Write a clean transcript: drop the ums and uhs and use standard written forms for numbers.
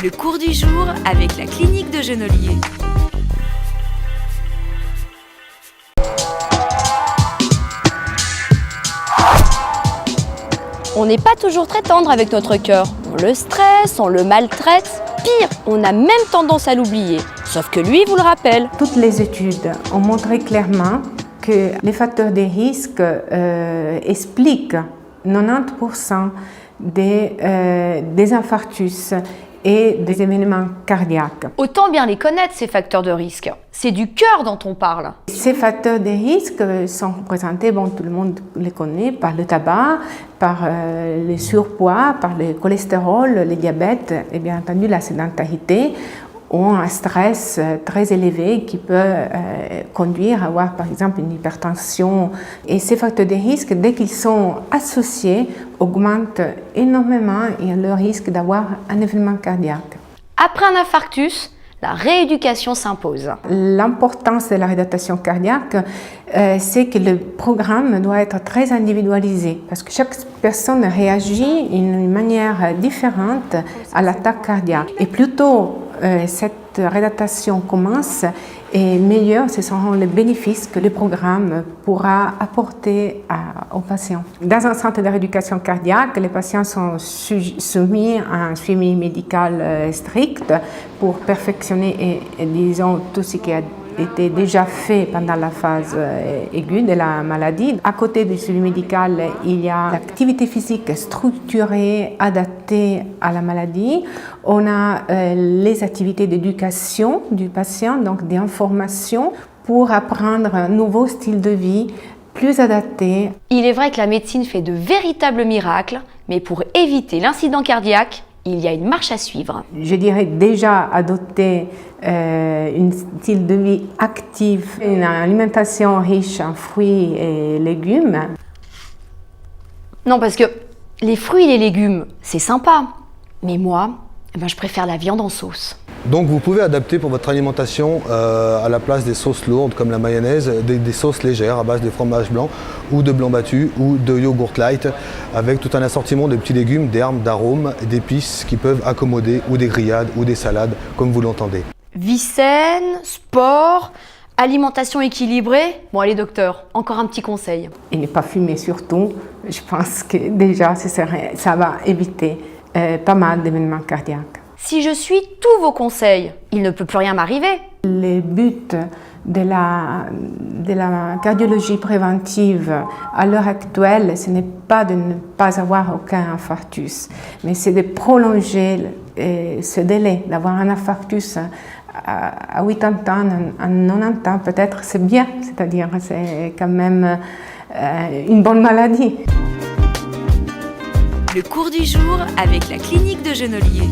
Le cours du jour avec la clinique de Genolier. On n'est pas toujours très tendre avec notre cœur. On le stresse, on le maltraite. Pire, on a même tendance à l'oublier. Sauf que lui vous le rappelle. Toutes les études ont montré clairement que les facteurs de risque expliquent 90% des infarctus et des événements cardiaques. Autant bien les connaître, ces facteurs de risque. C'est du cœur dont on parle. Ces facteurs de risque sont représentés, tout le monde les connaît, par le tabac, par le surpoids, par le cholestérol, le diabète et bien entendu la sédentarité, ou un stress très élevé qui peut conduire à avoir par exemple une hypertension. Et ces facteurs de risque, dès qu'ils sont associés, augmentent énormément le risque d'avoir un événement cardiaque. Après un infarctus, la rééducation s'impose. L'importance de la réadaptation cardiaque, c'est que le programme doit être très individualisé parce que chaque personne réagit d'une manière différente à l'attaque cardiaque. Et plus tôt cette réadaptation commence, et meilleur ce seront les bénéfices que le programme pourra apporter aux patients. Dans un centre de rééducation cardiaque, les patients sont soumis à un suivi médical strict pour perfectionner disons, tout ce qui a été déjà fait pendant la phase aiguë de la maladie. À côté du suivi médical, il y a l'activité physique structurée, adaptée à la maladie. On a les activités d'éducation du patient, donc des informations pour apprendre un nouveau style de vie plus adapté. Il est vrai que la médecine fait de véritables miracles, mais pour éviter l'incident cardiaque, il y a une marche à suivre. Je dirais déjà adopter un style de vie actif, une alimentation riche en fruits et légumes. Non, parce que les fruits et les légumes, c'est sympa. Mais moi, je préfère la viande en sauce. Donc vous pouvez adapter pour votre alimentation à la place des sauces lourdes comme la mayonnaise, des sauces légères à base de fromage blanc ou de blanc battu ou de yogourt light avec tout un assortiment de petits légumes, d'herbes, d'arômes, d'épices qui peuvent accommoder ou des grillades ou des salades comme vous l'entendez. Vie saine, sport, alimentation équilibrée. Bon allez docteur, encore un petit conseil. Et ne pas fumer surtout, je pense que déjà ça va éviter pas mal d'événements cardiaques. Si je suis tous vos conseils, il ne peut plus rien m'arriver. Le but de la cardiologie préventive à l'heure actuelle, ce n'est pas de ne pas avoir aucun infarctus, mais c'est de prolonger ce délai, d'avoir un infarctus à 80 ans, à 90 ans, peut-être c'est bien, c'est-à-dire c'est quand même une bonne maladie. Le cours du jour avec la clinique de Genolier.